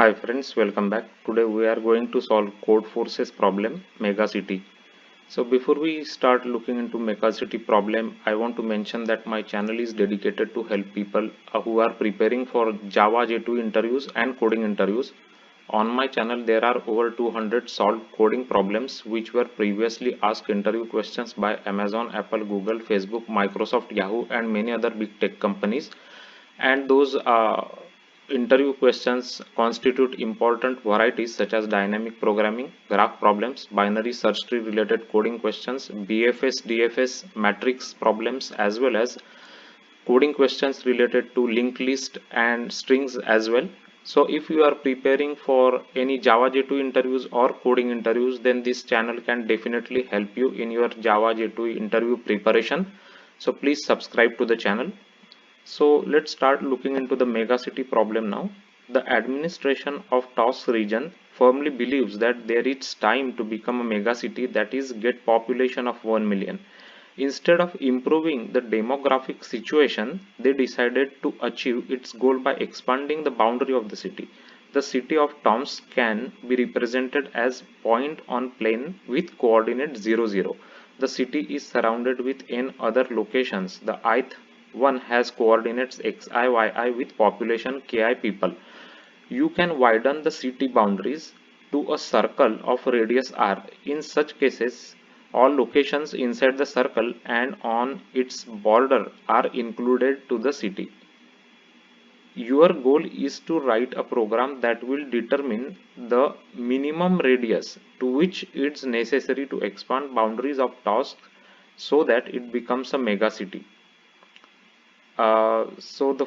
Hi friends, welcome back. Today we are going to solve Codeforce's problem Megacity. So before we start looking into Megacity problem, I want to mention that my channel is dedicated to help people who are preparing for Java J2 interviews and coding interviews. On my channel there are over 200 solved coding problems which were previously asked interview questions by Amazon, Apple, Google, Facebook, Microsoft, Yahoo and many other big tech companies, and those interview questions constitute important varieties such as dynamic programming, graph problems, binary search tree related coding questions, BFS, DFS, matrix problems, as well as coding questions related to linked list and strings as well. So if you are preparing for any Java J2 interviews or coding interviews, then this channel can definitely help you in your Java J2 interview preparation. So please subscribe to the channel. So let's start looking into the megacity problem now. The administration of Taos region firmly believes that there is time to become a megacity, that is get population of 1 million. Instead of improving the demographic situation, they decided to achieve its goal by expanding the boundary of the city. The city of Toms can be represented as point on plane with coordinate 0, 0. The city is surrounded with n other locations. The ith one has coordinates xi, yi with population ki people. You can widen the city boundaries to a circle of radius r. In such cases, all locations inside the circle and on its border are included to the city. Your goal is to write a program that will determine the minimum radius to which it's necessary to expand boundaries of tasks so that it becomes a megacity. So the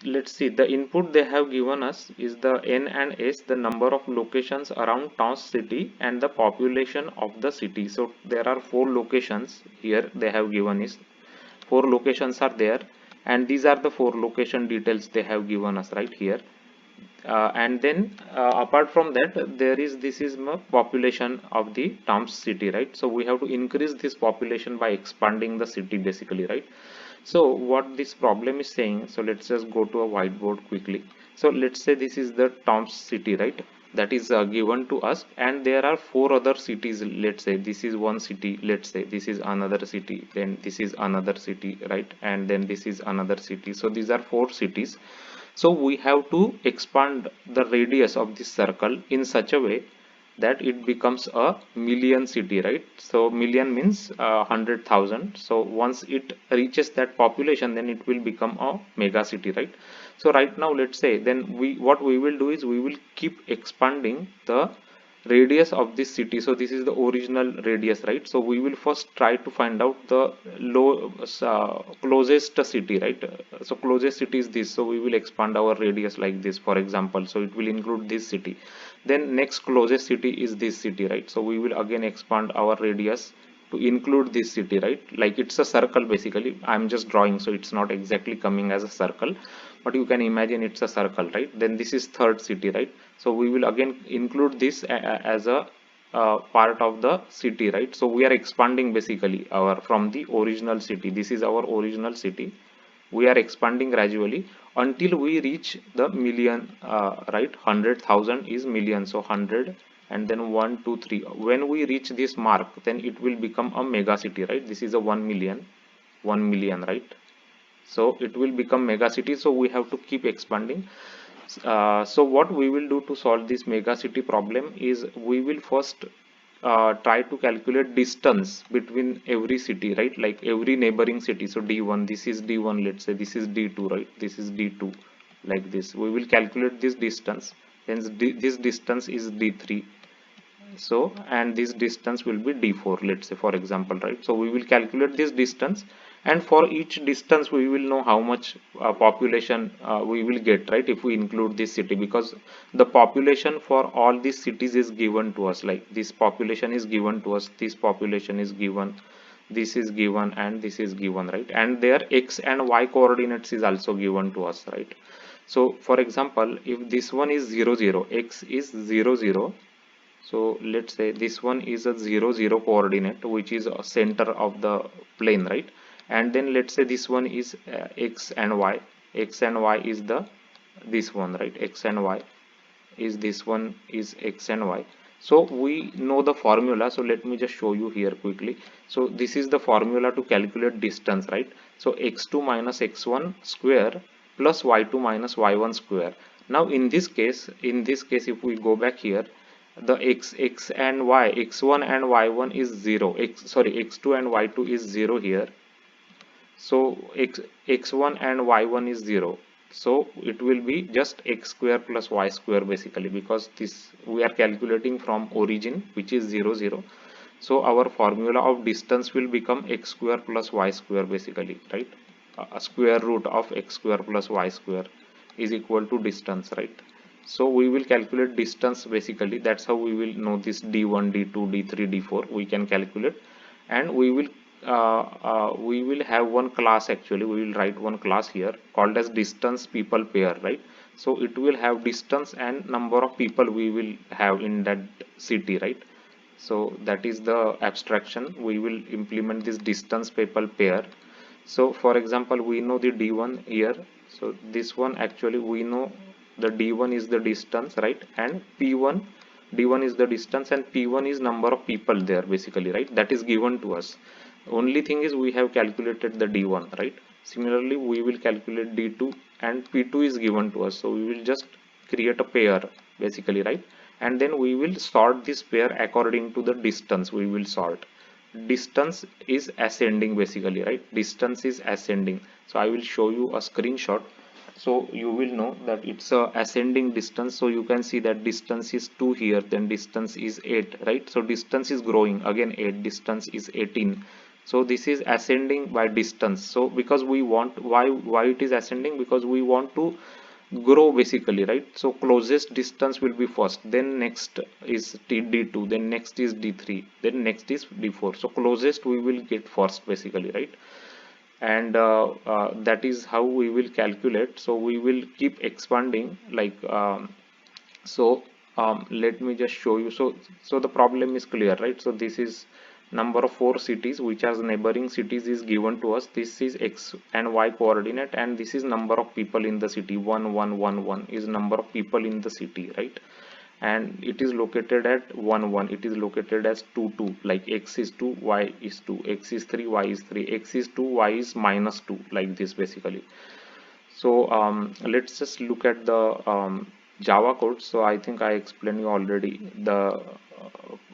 let's see, the input they have given us is the n and s, the number of locations around town city and the population of the city. So there are four locations here they have given is four locations are there, and these are the four location details they have given us right here. And then apart from that, there is this is my population of the Tom's city, right? So we have to increase this population by expanding the city basically, right? So what this problem is saying, so let's just go to a whiteboard quickly. So let's say this is the Tom's city, right? That is given to us, and there are four other cities. Let's say this is one city, let's say this is another city, then this is another city, right? And then this is another city. So these are four cities. So we have to expand the radius of this circle in such a way that it becomes a million city, right? So million means 100,000. So once it reaches that population, then it will become a mega city, right? So right now, let's say then what we will do is we will keep expanding the radius of this city. So this is the original radius, right? So we will first try to find out the closest city, right? So closest city is this, so we will expand our radius like this, for example. So it will include this city. Then next closest city is this city, right? So we will again expand our radius to include this city, right? Like it's a circle basically. I'm just drawing, so it's not exactly coming as a circle, but you can imagine it's a circle, right? Then this is third city, right? So we will again include this as a part of the city, right? So we are expanding basically our from the original city. This is our original city. We are expanding gradually until we reach the million, right? 100,000 is million, so 100 and then 1 2 3. When we reach this mark, then it will become a mega city, right? This is a 1 million, 1 million, right? So it will become mega city. So we have to keep expanding. So what we will do to solve this mega city problem is we will first try to calculate distance between every city, right? Like every neighboring city. So d1, this is d1, let's say this is d2, right? This is d2, like this. We will calculate this distance. Hence this distance is d3. So and this distance will be d4, let's say, for example, right? So we will calculate this distance, and for each distance we will know how much population we will get, right? If we include this city, because the population for all these cities is given to us, like this population is given to us, this population is given, this is given, and this is given, right? And their x and y coordinates is also given to us, right? So for example, if this one is 0 0, x is 0 0, so let's say this one is a 0 0 coordinate, which is a center of the plane, right? And then let's say this one is x and y. X and y is the this one, right? X and y is this one is x and y. So we know the formula, so let me just show you here quickly. So this is the formula to calculate distance, right? So x2 minus x1 square plus y2 minus y1 square. Now in this case if we go back here, the x and y, x1 and y1 is 0, x2 and y2 is 0 here. So x1 and y1 is 0, so it will be just x square plus y square basically, because this we are calculating from origin which is 0 0. So our formula of distance will become x square plus y square basically, right? A square root of x square plus y square is equal to distance, right? So we will calculate distance basically. That's how we will know this d1 d2 d3 d4 we can calculate. And we will have one class, actually we will write one class here called as distance people pair, right? So it will have distance and number of people we will have in that city, right? So that is the abstraction. We will implement this distance people pair. So for example, we know the d1 here. So this one actually we know the d1 is the distance, right? And p1, d1 is the distance and p1 is number of people there basically, right? That is given to us. Only thing is we have calculated the d1, right? Similarly we will calculate d2 and p2 is given to us, so we will just create a pair basically, right? And then we will sort this pair according to the distance. We will sort distance is ascending basically, right? Distance is ascending. So I will show you a screenshot, so you will know that it's a ascending distance. So you can see that distance is 2 here, then distance is 8, right? So distance is growing again, 8, distance is 18. So this is ascending by distance. So because we want, why it is ascending, because we want to grow basically, right? So closest distance will be first, then next is d2, then next is d3, then next is d4. So closest we will get first basically, right? And that is how we will calculate. So we will keep expanding like let me just show you. So the problem is clear, right? So this is number of 4 cities which are neighboring cities is given to us. This is x and y coordinate, and this is number of people in the city. 1 1 1 1 is number of people in the city, right? And it is located at 1 1. It is located as 2 2, like x is 2, y is 2, x is 3, y is 3, x is 2, y is minus 2, like this basically. So let's just look at the Java code. So I think I explained you already the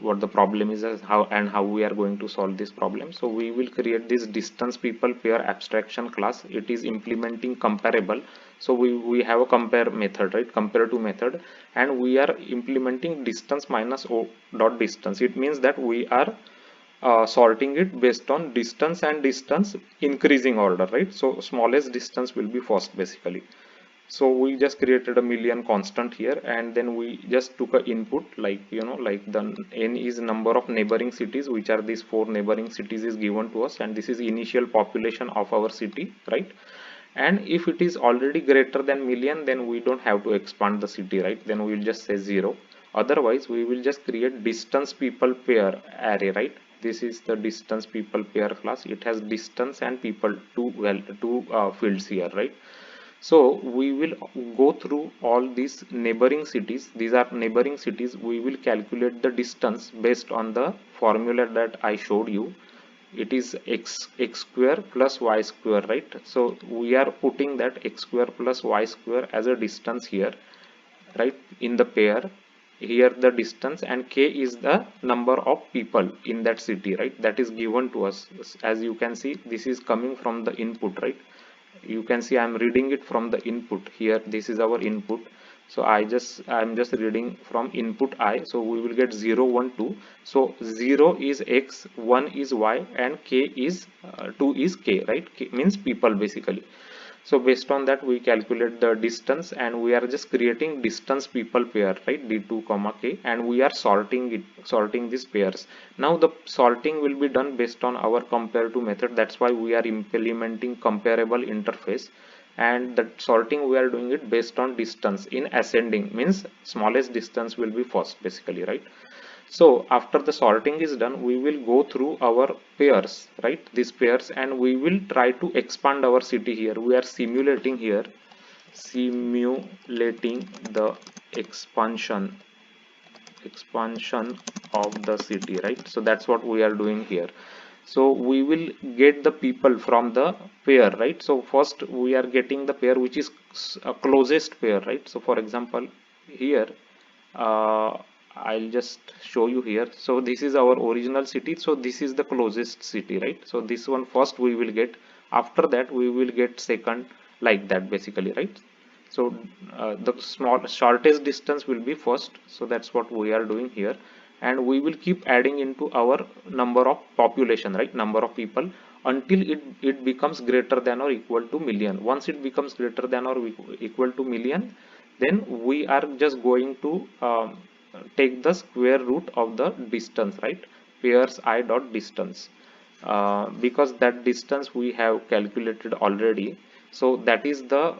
what the problem is, as how we are going to solve this problem. So we will create this distance people pair abstraction class. It is implementing comparable. So we have a compare method, right? Compare to method, and we are implementing distance minus o dot distance. It means that we are sorting it based on distance and distance increasing order, right? So smallest distance will be first basically. So we just created a million constant here, and then we just took a input, like like the n is number of neighboring cities, which are these 4 neighboring cities is given to us, and this is initial population of our city, right? And if it is already greater than million, then we don't have to expand the city, right? Then we will just say 0. Otherwise we will just create distance people pair array, right? This is the distance people pair class. It has distance and people, two fields here, right? So we will go through all these neighboring cities. These are neighboring cities. We will calculate the distance based on the formula that I showed you. It is x square plus y square, right? So we are putting that x square plus y square as a distance here, right, in the pair. Here the distance, and k is the number of people in that city, right? That is given to us. As you can see, this is coming from the input, right? You can see I'm reading it from the input here. This is our input. So I'm just reading from input I. So we will get 0 1 2. So 0 is x, 1 is y, and k is 2 is k, right? K means people basically. So based on that we calculate the distance, and we are just creating distance people pair, right? d2 comma k, and we are sorting these pairs. Now the sorting will be done based on our compare to method. That's why we are implementing comparable interface, and the sorting we are doing it based on distance in ascending, means smallest distance will be first basically, right? So after the sorting is done, we will go through our pairs, right? These pairs, and we will try to expand our city here. We are simulating here. simulating the expansion of the city, right? So that's what we are doing here. So we will get the people from the pair, right? So first we are getting the pair which is closest pair, right? So for example here, uh, I'll just show you here. So this is our original city, so this is the closest city, right? So this one first we will get, after that we will get second, like that basically, right? So the small shortest distance will be first, so that's what we are doing here. And we will keep adding into our number of population, right, number of people, until it becomes greater than or equal to million. Once it becomes greater than or equal to million, then we are just going to take the square root of the distance, right? Pairs I dot distance, because that distance we have calculated already. So that is the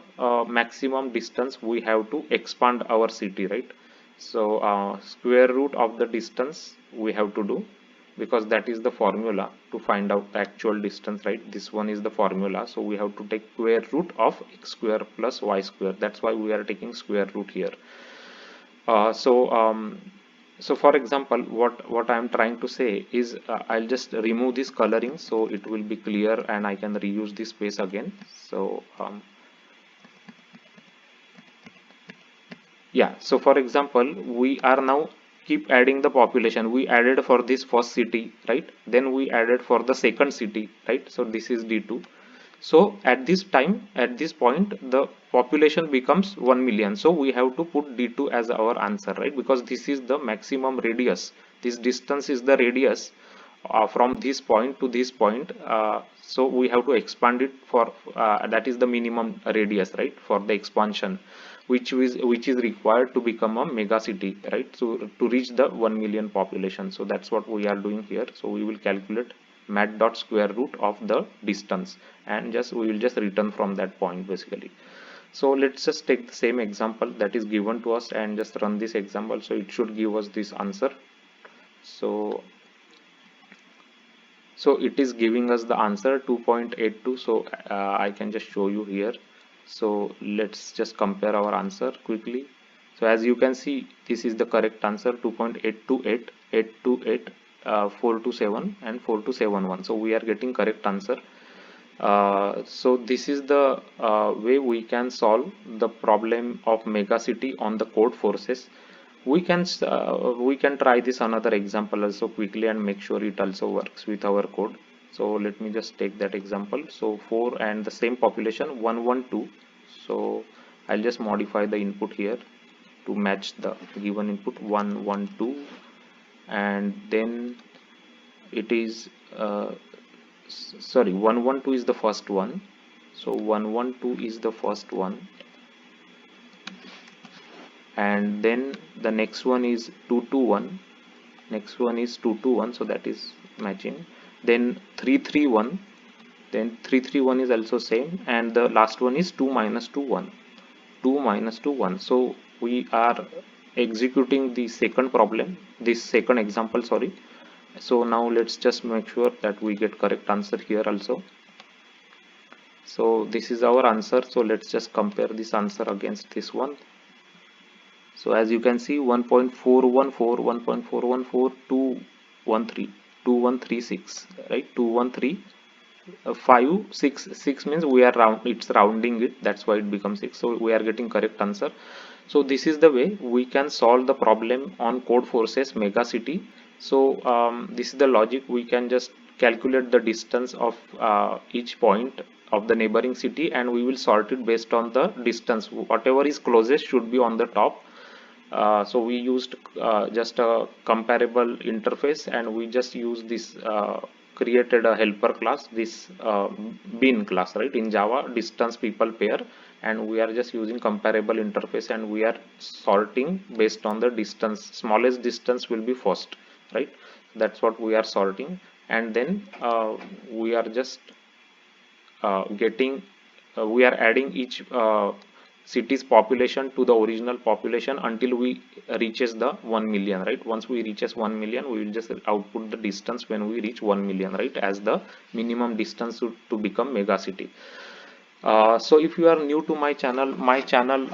maximum distance we have to expand our city, right? So square root of the distance we have to do, because that is the formula to find out the actual distance, right? This one is the formula, so we have to take square root of x square plus y square. That's why we are taking square root here. uh, so um, so for example, what I am trying to say is, I'll just remove this coloring so it will be clear and I can reuse this space again. So yeah, so for example, we are now keep adding the population. We added for this first city, right? Then we added for the second city, right? So this is D2. So at this time, at this point, the population becomes 1 million. So we have to put D2 as our answer, right? Because this is the maximum radius. This distance is the radius from this point to this point. So we have to expand it for, that is the minimum radius, right, for the expansion, which is required to become a mega city, right? So to reach the 1 million population. So that's what we are doing here. So we will calculate mat dot square root of the distance, and just we will just return from that point basically. So let's just take the same example that is given to us and just run this example. So it should give us this answer. So it is giving us the answer 2.82. So I can just show you here. So let's just compare our answer quickly. So as you can see, this is the correct answer: 2.828, 828, 427 and 4271. So we are getting correct answer. So this is the way we can solve the problem of megacity on the Codeforces. We can try this another example also quickly and make sure it also works with our code. So let me just take that example. So 4 and the same population 112. So I'll just modify the input here to match the given input 112, and then it is sorry, 112 is the first one. So 112 is the first one, and then the next one is 221. Next one is 221, so that is matching. Then 331, then 331 is also same, and the last one is 2 minus 2 1, 2 minus 2 1. So we are executing the second problem, this second example, sorry. So now let's just make sure that we get correct answer here also. So this is our answer. So let's just compare this answer against this one. So as you can see, 1.414, 1.414, 213, 2136, right? 213, 5, 6, 6 means we are it's rounding it. That's why it becomes 6. So we are getting correct answer. So this is the way we can solve the problem on Codeforces Megacity. So this is the logic. We can just calculate the distance of each point of the neighboring city, and we will sort it based on the distance. Whatever is closest should be on the top. So we used just a comparable interface, and we just use this created a helper class, this bin class, right, in Java, distance people pair, and we are just using comparable interface, and we are sorting based on the distance. Smallest distance will be first, right? That's what we are sorting, and then we are just getting we are adding each city's population to the original population until we reaches the 1 million, right? Once we reaches 1 million, we will just output the distance when we reach 1 million, right, as the minimum distance to become mega city. So if you are new to my channel's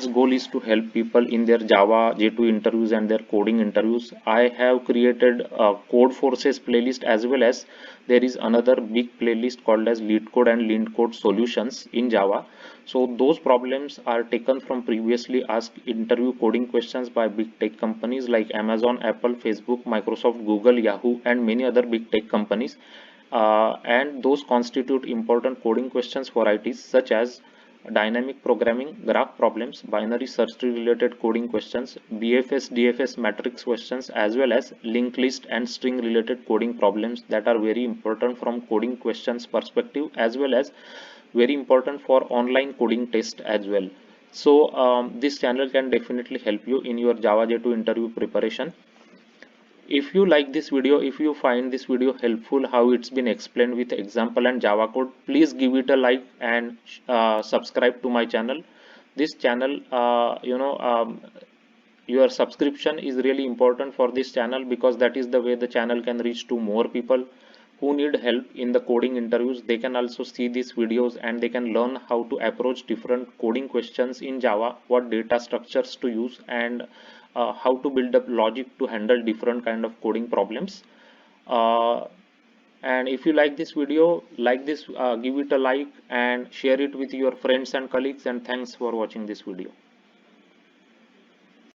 goal is to help people in their Java J2 interviews and their coding interviews. I have created a Code Forces playlist, as well as there is another big playlist called as Lead Code and Lean Code Solutions in Java. So those problems are taken from previously asked interview coding questions by big tech companies like Amazon, Apple, Facebook, Microsoft, Google, Yahoo, and many other big tech companies, and those constitute important coding questions for ITs, such as dynamic programming, graph problems, binary search tree related coding questions, BFS, DFS matrix questions, as well as linked list and string related coding problems that are very important from coding questions perspective, as well as very important for online coding test as well. So this channel can definitely help you in your Java J2 interview preparation. If you like this video, if you find this video helpful, how it's been explained with example and Java code, please give it a like and subscribe to my channel. This channel, your subscription is really important for this channel, because that is the way the channel can reach to more people who need help in the coding interviews. They can also see these videos and they can learn how to approach different coding questions in Java, what data structures to use, and how to build up logic to handle different kind of coding problems. uh, and if you like this video, give it a like and share it with your friends and colleagues, and thanks for watching this video.